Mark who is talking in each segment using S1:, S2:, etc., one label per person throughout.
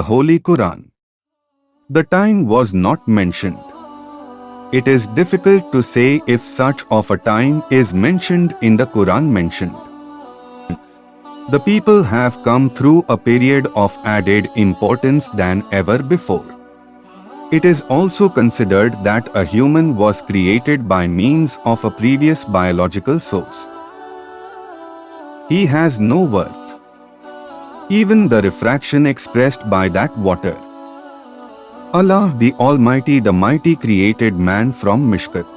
S1: Holy Quran. The time was not mentioned. It is difficult to say if such of a time is mentioned in the Quran mentioned. The people have come through a period of added importance than ever before. It is also considered that a human was created by means of a previous biological source. He has no worth. Even the refraction expressed by that water. Allah the Almighty the Mighty created man from Mishkat.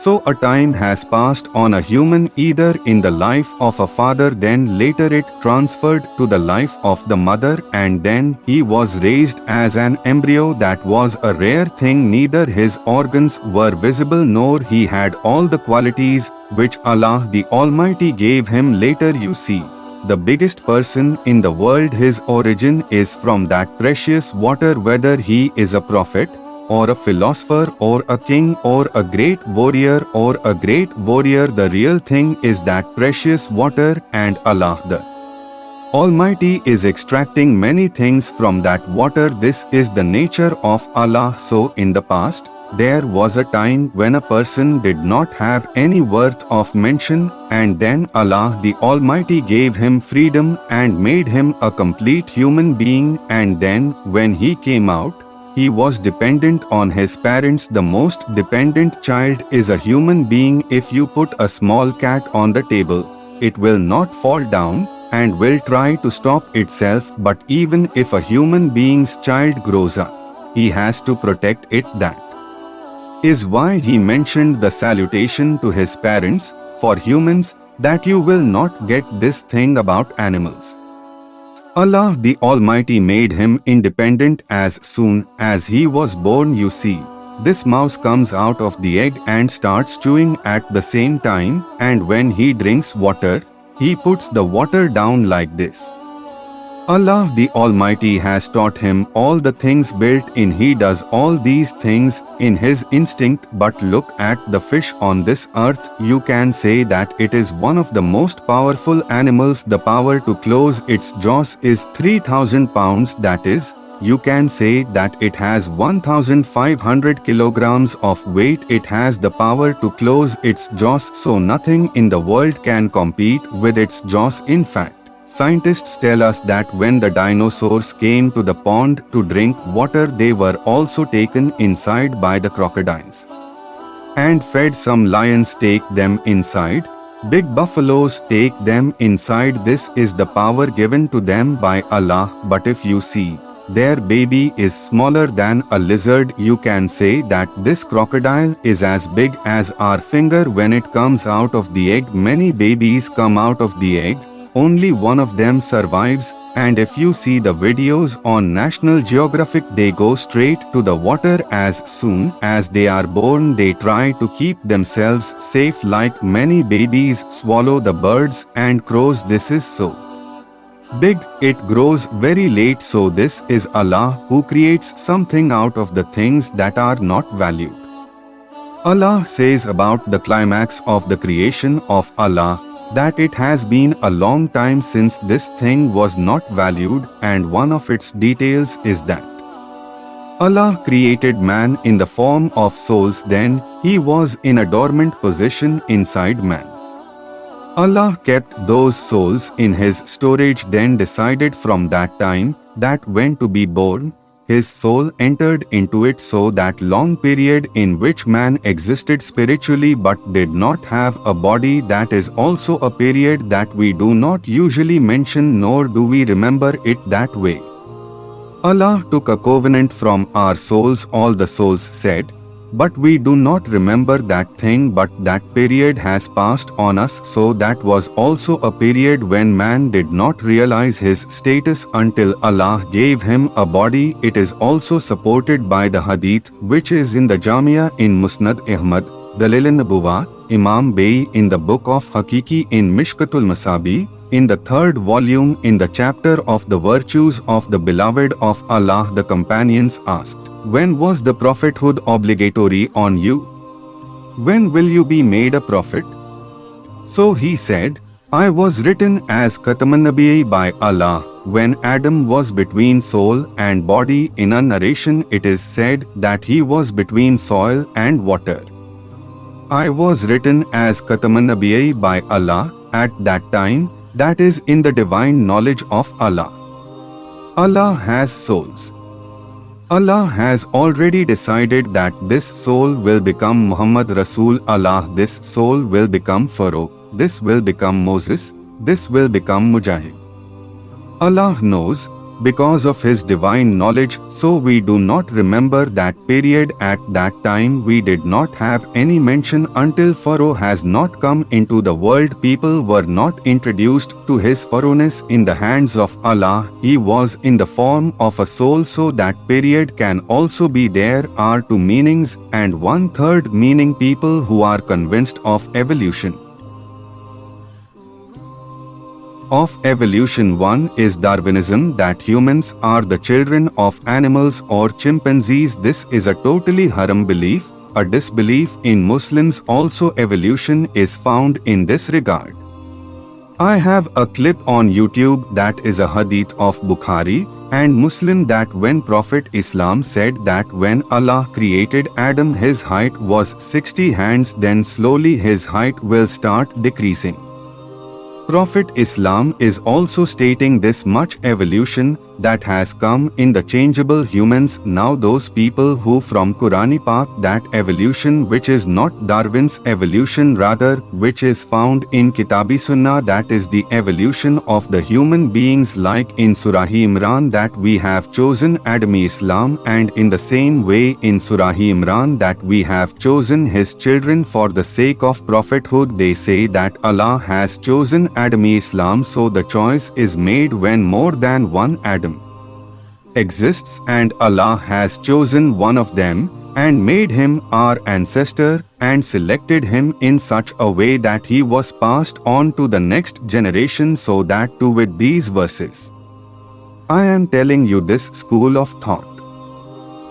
S1: So a time has passed on a human either in the life of a father, then later it transferred to the life of the mother, and then he was raised as an embryo. That was a rare thing. Neither his organs were visible nor he had all the qualities which Allah the Almighty gave him. Later you see the biggest person in the world, his origin is from that precious water. Whether he is a prophet or a philosopher or a king or a great warrior, the real thing is that precious water, and Allah the Almighty is extracting many things from that water. This is the nature of Allah. So in the past, there was a time when a person did not have any worth of mention, and then Allah the Almighty gave him freedom and made him a complete human being, and then when he came out, he was dependent on his parents. The most dependent child is a human being. If you put a small cat on the table, it will not fall down and will try to stop itself. But even if a human being's child grows up, he has to protect it. That is why he mentioned the salutation to his parents for humans, that you will not get this thing about animals. Allah the Almighty made him independent as soon as he was born. You see, this mouse comes out of the egg and starts chewing at the same time, and when he drinks water, he puts the water down like this. Allah the Almighty has taught him all the things built in. He does all these things in his instinct. But look at the fish on this earth. You can say that it is one of the most powerful animals. The power to close its jaws is 3,000 pounds. That is, you can say that it has 1,500 kilograms of weight. It has the power to close its jaws, so nothing in the world can compete with its jaws. In fact, scientists tell us that when the dinosaurs came to the pond to drink water, they were also taken inside by the crocodiles and fed. Some lions take them inside, big buffaloes take them inside. This is the power given to them by Allah. But if you see, their baby is smaller than a lizard. You can say that this crocodile is as big as our finger. When it comes out of the egg, many babies come out of the egg. Only one of them survives, and if you see the videos on National Geographic, they go straight to the water. As soon as they are born, they try to keep themselves safe. Like many babies swallow the birds and crows. This is so big, it grows very late. So this is Allah who creates something out of the things that are not valued. Allah says about the climax of the creation of Allah that it has been a long time since this thing was not valued, and one of its details is that Allah created man in the form of souls. Then he was in a dormant position inside man. Allah kept those souls in his storage, then decided from that time that when to be born, his soul entered into it. So that long period in which man existed spiritually but did not have a body, that is also a period that we do not usually mention, nor do we remember it that way. Allah took a covenant from our souls, all the souls said, but we do not remember that thing. But that period has passed on us. So that was also a period when man did not realize his status until Allah gave him a body. It is also supported by the hadith which is in the Jamia in Musnad Ahmad, Dalil Nabuwa, Imam Bai in the book of Hakiki in Mishkatul Masabi, in the 3rd volume in the chapter of the virtues of the beloved of Allah. The companions asked, when was the prophethood obligatory on you? When will you be made a prophet? So he said, I was written as Khataman Nabi by Allah, when Adam was between soul and body. In a narration it is said that he was between soil and water. I was written as Khataman Nabiyyi by Allah at that time, that is in the divine knowledge of Allah. Allah has souls. Allah has already decided that this soul will become Muhammad Rasul Allah, this soul will become Pharaoh, this will become Moses, this will become Mujahid. Allah knows, because of His divine knowledge, so we do not remember that period. At that time we did not have any mention until Pharaoh has not come into the world. People were not introduced to his Pharaohness in the hands of Allah. He was in the form of a soul, so that period can also be. There are two meanings and one third meaning. People who are convinced of evolution. One is Darwinism, that humans are the children of animals or chimpanzees. This is a totally haram belief, a disbelief in Muslims. Also evolution is found in this regard. I have a clip on YouTube that is a hadith of Bukhari and Muslim, that when Prophet Islam said that when Allah created Adam his height was 60 hands, then slowly his height will start decreasing. Prophet Islam is also stating this much evolution that has come in the changeable humans. Now those people who from Quranic path that evolution which is not Darwin's evolution, rather which is found in Kitabi Sunnah, that is the evolution of the human beings, like in Surah Imran that we have chosen Adami Islam, and in the same way in Surah Imran that we have chosen his children for the sake of prophethood. They say that Allah has chosen Adami Islam, so the choice is made when more than one Adam exists and Allah has chosen one of them and made him our ancestor and selected him in such a way that he was passed on to the next generation. So that too with these verses, I am telling you this school of thought.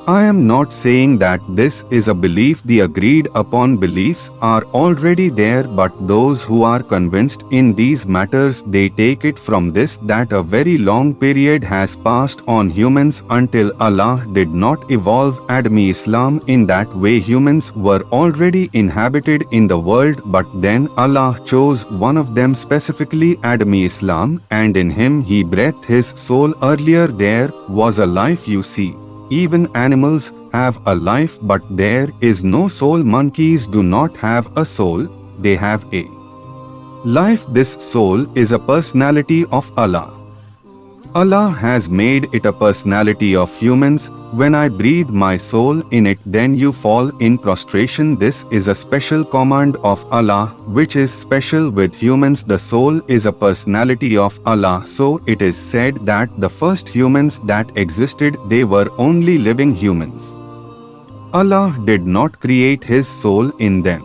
S1: I am not saying that this is a belief. The agreed upon beliefs are already there, but those who are convinced in these matters, they take it from this that a very long period has passed on humans until Allah did not evolve Adami Islam. In that way humans were already inhabited in the world, but then Allah chose one of them, specifically Adami Islam, and in him He breathed His soul. Earlier there was a life. You see, even animals have a life, but there is no soul. Monkeys do not have a soul, they have a life. This soul is a personality of Allah. Allah has made it a personality of humans. When I breathe my soul in it, then you fall in prostration. This is a special command of Allah, which is special with humans. The soul is a personality of Allah. So it is said that the first humans that existed, they were only living humans. Allah did not create His soul in them.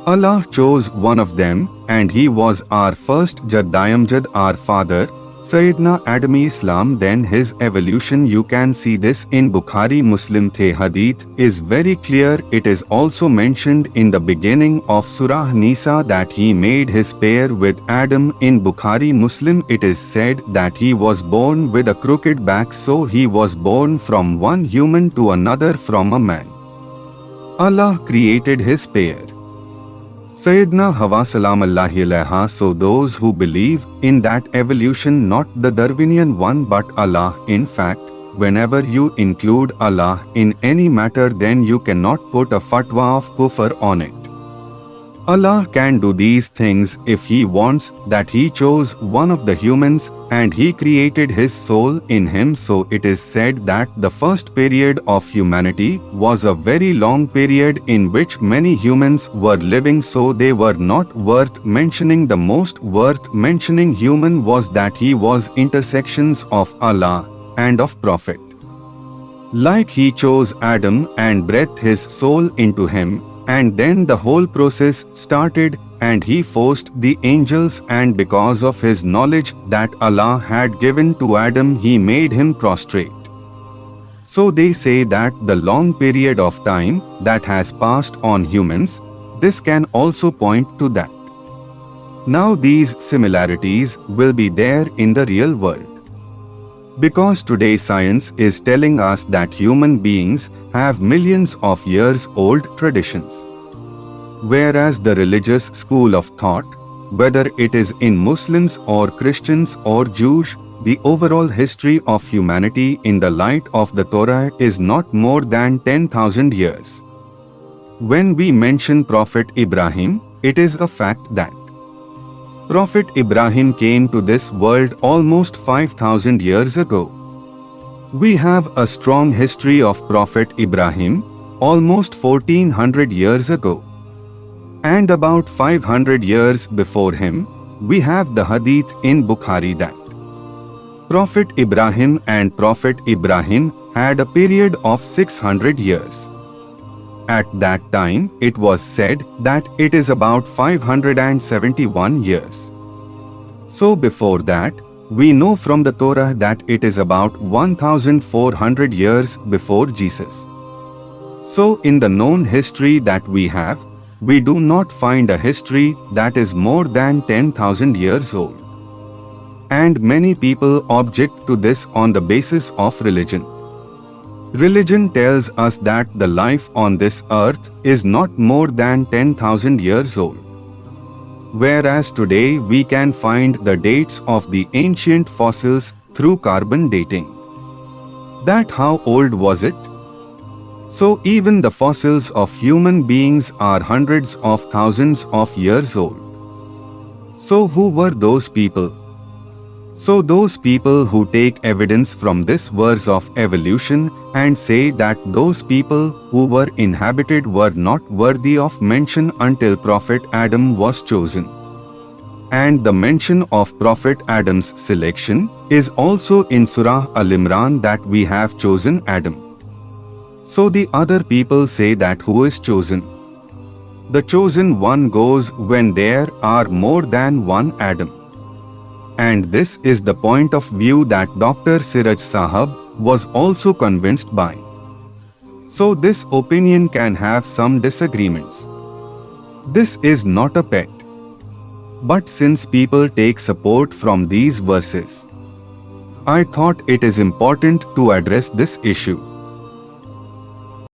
S1: Allah chose one of them, and he was our first Jaddayamjad, our father, Sayyidina Adami Islam. Then his evolution, you can see this in Bukhari Muslim. The hadith is very clear. It is also mentioned in the beginning of Surah Nisa that he made his pair with Adam. In Bukhari Muslim it is said that he was born with a crooked back, so he was born from one human to another from a man. Allah created his pair, Sayyidina Hawa Salamallahi Alaiha. So those who believe in that evolution, not the Darwinian one but Allah, in fact, whenever you include Allah in any matter, then you cannot put a fatwa of kufr on it. Allah can do these things if He wants. That He chose one of the humans and He created His soul in him. So it is said that the first period of humanity was a very long period in which many humans were living, so they were not worth mentioning. The most worth mentioning human was that he was intersections of Allah and of Prophet. Like He chose Adam and breathed His soul into him, and then the whole process started, and He forced the angels, and because of His knowledge that Allah had given to Adam, He made him prostrate. So they say that the long period of time that has passed on humans, this can also point to that. Now these similarities will be there in the real world. Because today science is telling us that human beings have millions of years old traditions. Whereas the religious school of thought, whether it is in Muslims or Christians or Jews, the overall history of humanity in the light of the Torah is not more than 10,000 years. When we mention Prophet Ibrahim, it is a fact that Prophet Ibrahim came to this world almost 5,000 years ago. We have a strong history of Prophet Ibrahim, almost 1400 years ago. And about 500 years before him, we have the hadith in Bukhari that Prophet Ibrahim and Prophet Ibrahim had a period of 600 years. At that time, it was said that it is about 571 years. So before that, we know from the Torah that it is about 1400 years before Jesus. So in the known history that we have, we do not find a history that is more than 10,000 years old. And many people object to this on the basis of religion. Religion tells us that the life on this earth is not more than 10,000 years old. Whereas today we can find the dates of the ancient fossils through carbon dating. That how old was it? So even the fossils of human beings are hundreds of thousands of years old. So who were those people? So those people who take evidence from this verse of evolution and say that those people who were inhabited were not worthy of mention until Prophet Adam was chosen. And the mention of Prophet Adam's selection is also in Surah Al-Imran that we have chosen Adam. So the other people say that who is chosen? The chosen one goes when there are more than one Adam. And this is the point of view that Dr. Siraj Sahab was also convinced by. So this opinion can have some disagreements. This is not a pet. But since people take support from these verses, I thought it is important to address this issue.